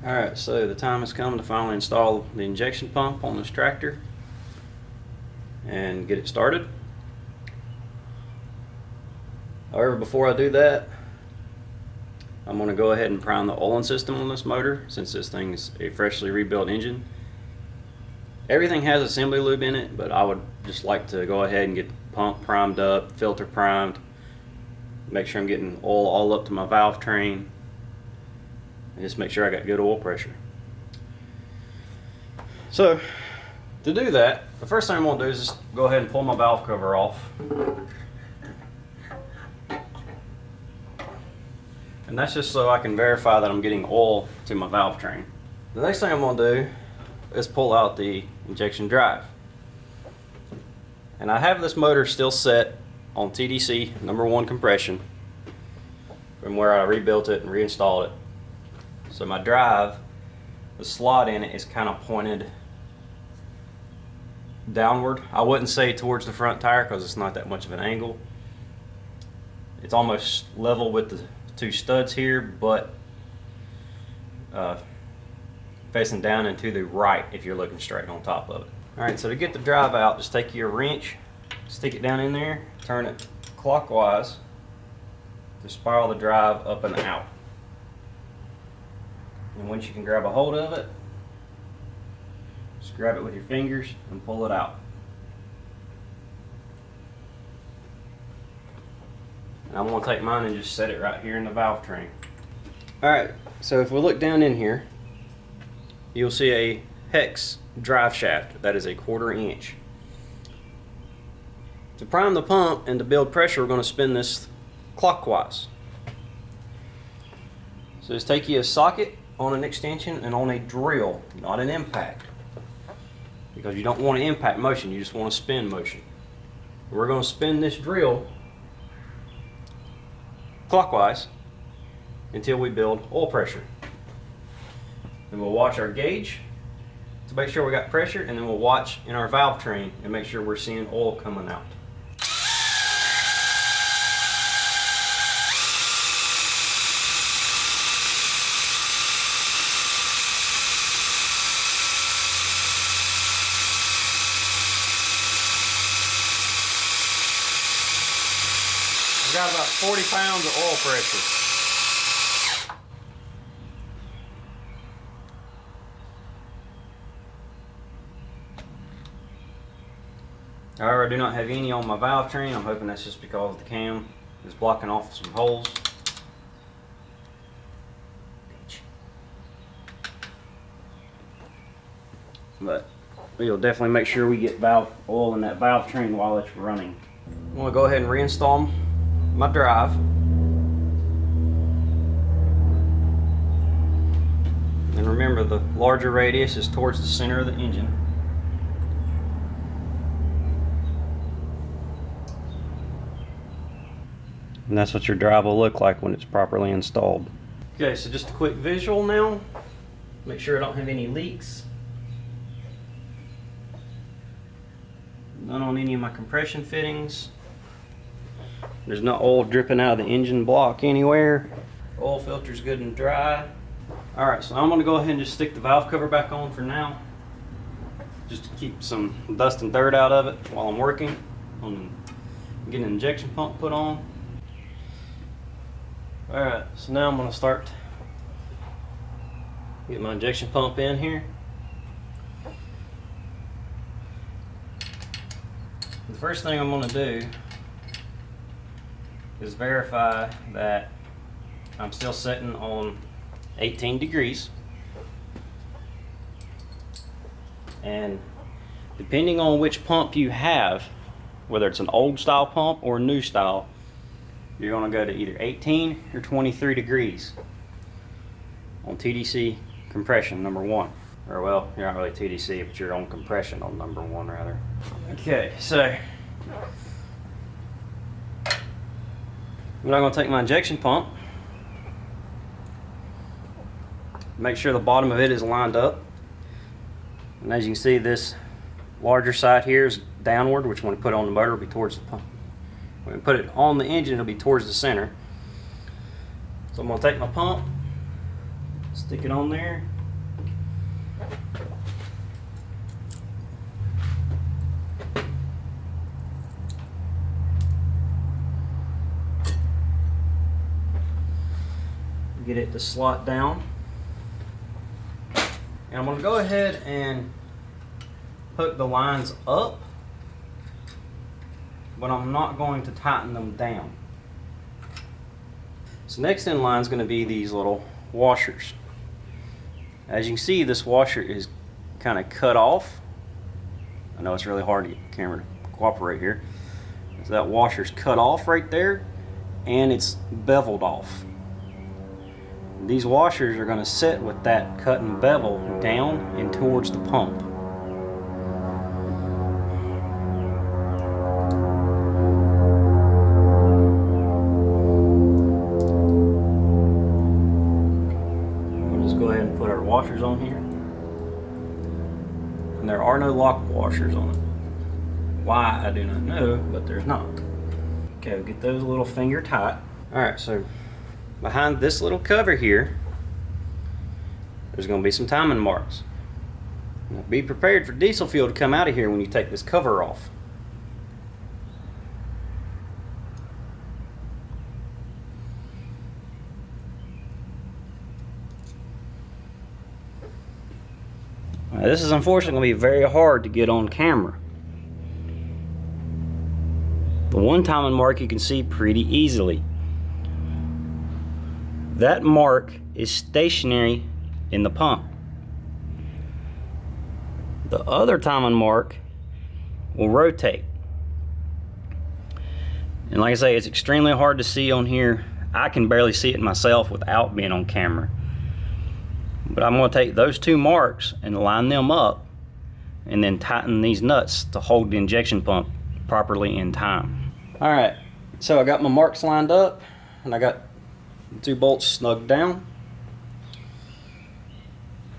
Alright, so the time has come to finally install the injection pump on this tractor and get it started. However, before I do that, I'm going to go ahead and prime the oiling system on this motor, since this thing is a freshly rebuilt engine. Everything has assembly lube in it, but I would just like to go ahead and get the pump primed up, filter primed, make sure I'm getting oil all up to my valve train, and just make sure I got good oil pressure. So to do that, the first thing I'm going to do is just go ahead and pull my valve cover off. And that's just so I can verify that I'm getting oil to my valve train. The next thing I'm going to do is pull out the injection drive. And I have this motor still set on TDC #1 compression from where I rebuilt it and reinstalled it. So my drive, the slot in it is kind of pointed downward. I wouldn't say towards the front tire because it's not that much of an angle. It's almost level with the two studs here, but facing down and to the right if you're looking straight on top of it. Alright, so to get the drive out, just take your wrench, stick it down in there, turn it clockwise to spiral the drive up and out. And once you can grab a hold of it, just grab it with your fingers and pull it out. And I'm going to take mine and just set it right here in the valve train. Alright, so if we look down in here, you'll see a hex drive shaft that is a 1/4 inch. To prime the pump and to build pressure, we're going to spin this clockwise. So just take you a socket on an extension and on a drill, not an impact, because you don't want an impact motion, you just want a spin motion. We're going to spin this drill clockwise until we build oil pressure. Then we'll watch our gauge to make sure we got pressure, and then we'll watch in our valve train and make sure we're seeing oil coming out. I've got about 40 pounds of oil pressure. However, I do not have any on my valve train. I'm hoping that's just because the cam is blocking off some holes. But we'll definitely make sure we get valve oil in that valve train while it's running. I'm going to go ahead and reinstall my drive. And remember, the larger radius is towards the center of the engine. And that's what your drive will look like when it's properly installed. Okay, so just a quick visual now. Make sure I don't have any leaks. None on any of my compression fittings. There's no oil dripping out of the engine block anywhere. Oil filter's good and dry. Alright, so I'm going to go ahead and just stick the valve cover back on for now, just to keep some dust and dirt out of it while I'm working on getting an injection pump put on. Alright, so now I'm going to start get my injection pump in here. The first thing I'm going to do is verify that I'm still sitting on 18 degrees. And depending on which pump you have, whether it's an old style pump or a new style, you're going to go to either 18 or 23 degrees on TDC compression #1. Or well, you're not really TDC, but you're on compression on #1 rather. Okay, so I'm now going to take my injection pump, make sure the bottom of it is lined up. And as you can see, this larger side here is downward, which when we put it on the motor will be towards the pump. When we put it on the engine, it'll be towards the center. So I'm going to take my pump, Stick it on there. Get it to slot down. And I'm going to go ahead and hook the lines up, but I'm not going to tighten them down. So next in line is going to be these little washers. As you can see, this washer is kind of cut off. I know it's really hard to get the camera to cooperate here. So that washer's cut off right there, and it's beveled off. These washers are going to sit with that cut and bevel down and towards the pump. We'll just go ahead and put our washers on here. And there are no lock washers on it. Why, I do not know, but there's not. Okay, we'll get those a little finger tight. Alright, so behind this little cover here, there's going to be some timing marks. Now be prepared for diesel fuel to come out of here when you take this cover off. Now, this is unfortunately going to be very hard to get on camera. The one timing mark you can see pretty easily. That mark is stationary in the pump. The other timing mark will rotate. And like I say, it's extremely hard to see on here. I can barely see it myself without being on camera. But I'm going to take those two marks and line them up and then tighten these nuts to hold the injection pump properly in time. Alright, so I got my marks lined up and I got two bolts snugged down.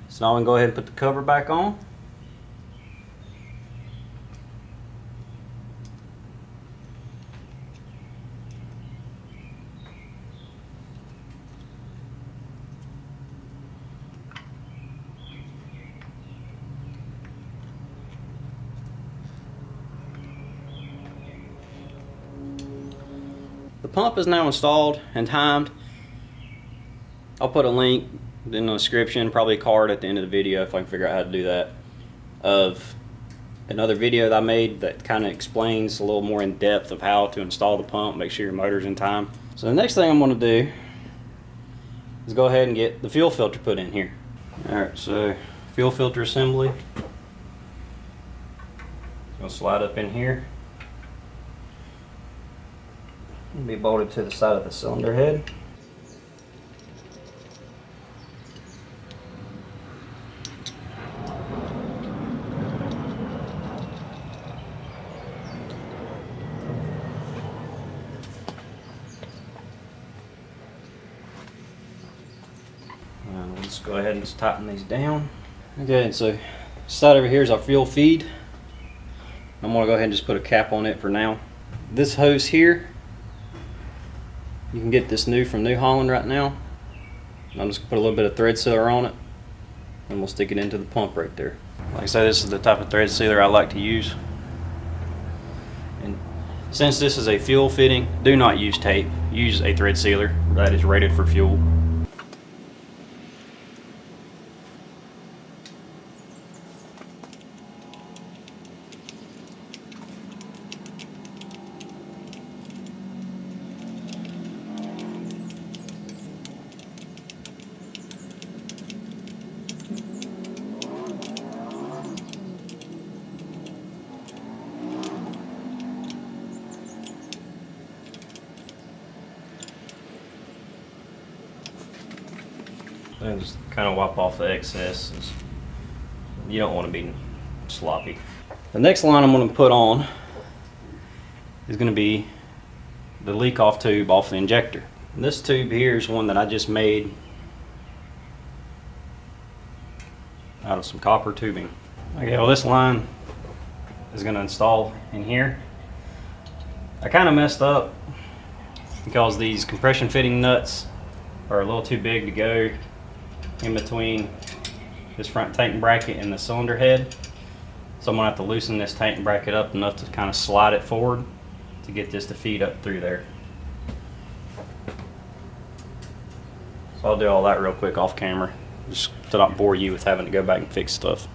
So now I'm going to go ahead and put the cover back on. The pump is now installed and timed. I'll put a link in the description, probably a card at the end of the video if I can figure out how to do that, of another video that I made that kind of explains a little more in depth of how to install the pump, make sure your motor's in time. So the next thing I'm going to do is go ahead and get the fuel filter put in here. Alright, so fuel filter assembly. It's going to slide up in here. It'll be bolted to the side of the cylinder head. Let's go ahead and just tighten these down. Okay, so this side over here is our fuel feed. I'm going to go ahead and just put a cap on it for now. This hose here, you can get this new from New Holland right now. I'm just going to put a little bit of thread sealer on it and we'll stick it into the pump right there. Like I said, this is the type of thread sealer I like to use. And since this is a fuel fitting, do not use tape. Use a thread sealer that is rated for fuel. And just kind of wipe off the excess. You don't want to be sloppy. The next line I'm going to put on is going to be the leak off tube off the injector. And this tube here is one that I just made out of some copper tubing. Okay, well this line is going to install in here. I kind of messed up because these compression fitting nuts are a little too big to go in between this front tank bracket and the cylinder head. So I'm gonna have to loosen this tank bracket up enough to kind of slide it forward to get this to feed up through there. So I'll do all that real quick off camera, just to not bore you with having to go back and fix stuff.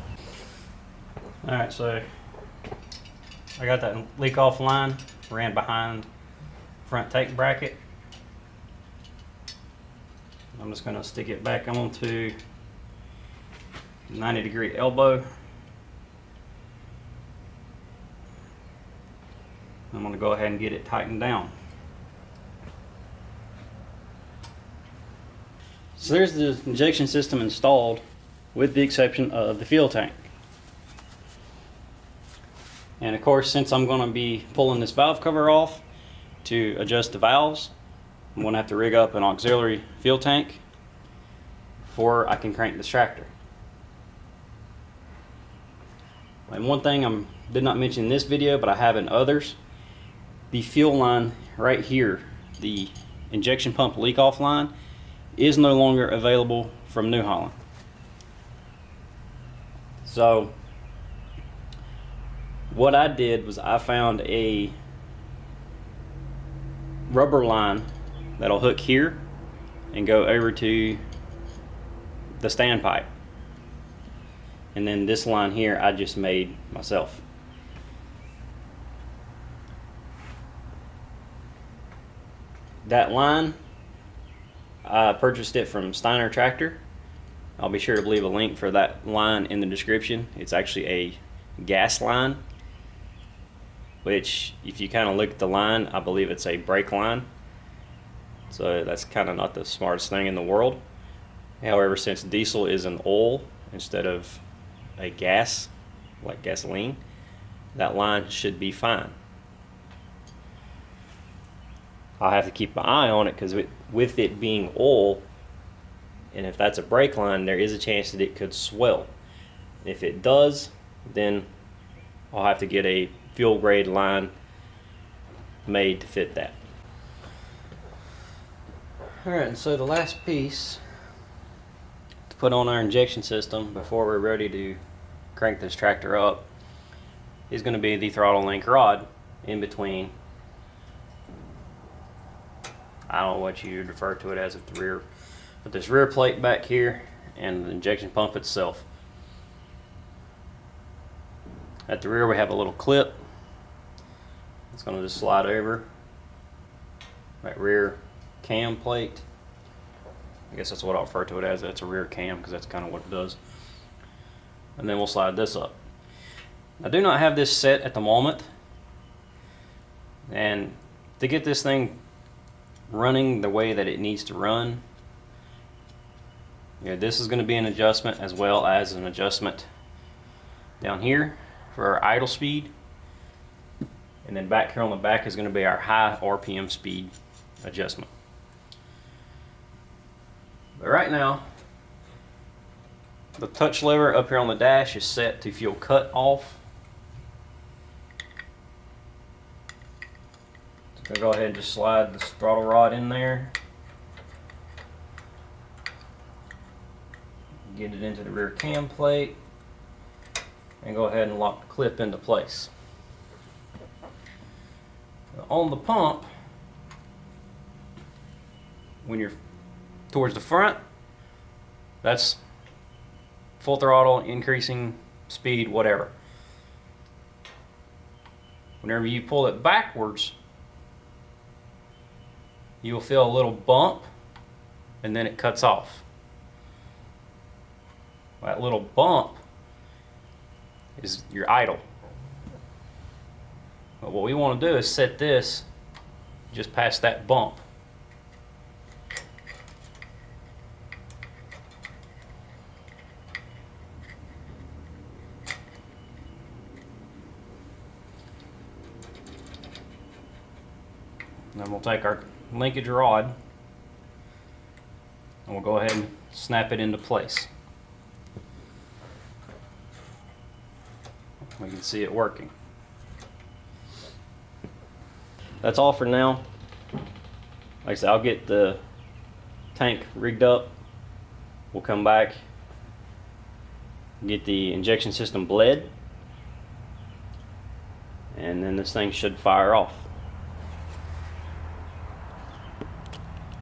Alright, so I got that leak off line, ran behind front tank bracket. I'm just gonna stick it back onto 90-degree elbow. I'm gonna go ahead and get it tightened down. So there's the injection system installed, with the exception of the fuel tank. And of course, since I'm going to be pulling this valve cover off to adjust the valves, I'm going to have to rig up an auxiliary fuel tank before I can crank this tractor. And one thing I did not mention in this video, but I have in others, the fuel line right here, the injection pump leak off line, is no longer available from New Holland. So what I did was I found a rubber line that'll hook here and go over to the standpipe. And then this line here I just made myself. That line, I purchased it from Steiner Tractor. I'll be sure to leave a link for that line in the description. It's actually a gas line, which if you kind of look at the line, I believe it's a brake line. So that's kind of not the smartest thing in the world. However, since diesel is an oil instead of a gas, like gasoline, that line should be fine. I'll have to keep my eye on it because with it being oil, and if that's a brake line, there is a chance that it could swell. If it does, then I'll have to get a fuel grade line made to fit that. Alright, and so the last piece to put on our injection system before we're ready to crank this tractor up is going to be the throttle link rod in between. I don't know what you would refer to it as at the rear, but this rear plate back here and the injection pump itself. At the rear we have a little clip. It's going to just slide over that rear cam plate. I guess that's what I'll refer to it as. That's a rear cam because that's kind of what it does. And then we'll slide this up. I do not have this set at the moment, and to get this thing running the way that it needs to run, this is going to be an adjustment as well as an adjustment down here for our idle speed, and then back here on the back is going to be our high RPM speed adjustment. But right now the touch lever up here on the dash is set to fuel cut off. So go ahead and just slide this throttle rod in there, get it into the rear cam plate, and go ahead and lock the clip into place. On the pump, when you're towards the front, that's full throttle, increasing speed, whatever. Whenever you pull it backwards, you'll feel a little bump and then it cuts off. That little bump is your idle. But what we want to do is set this just past that bump. And then we'll take our linkage rod and we'll go ahead and snap it into place. We can see it working. That's all for now. Like I said, I'll get the tank rigged up. We'll come back, get the injection system bled, and then this thing should fire off.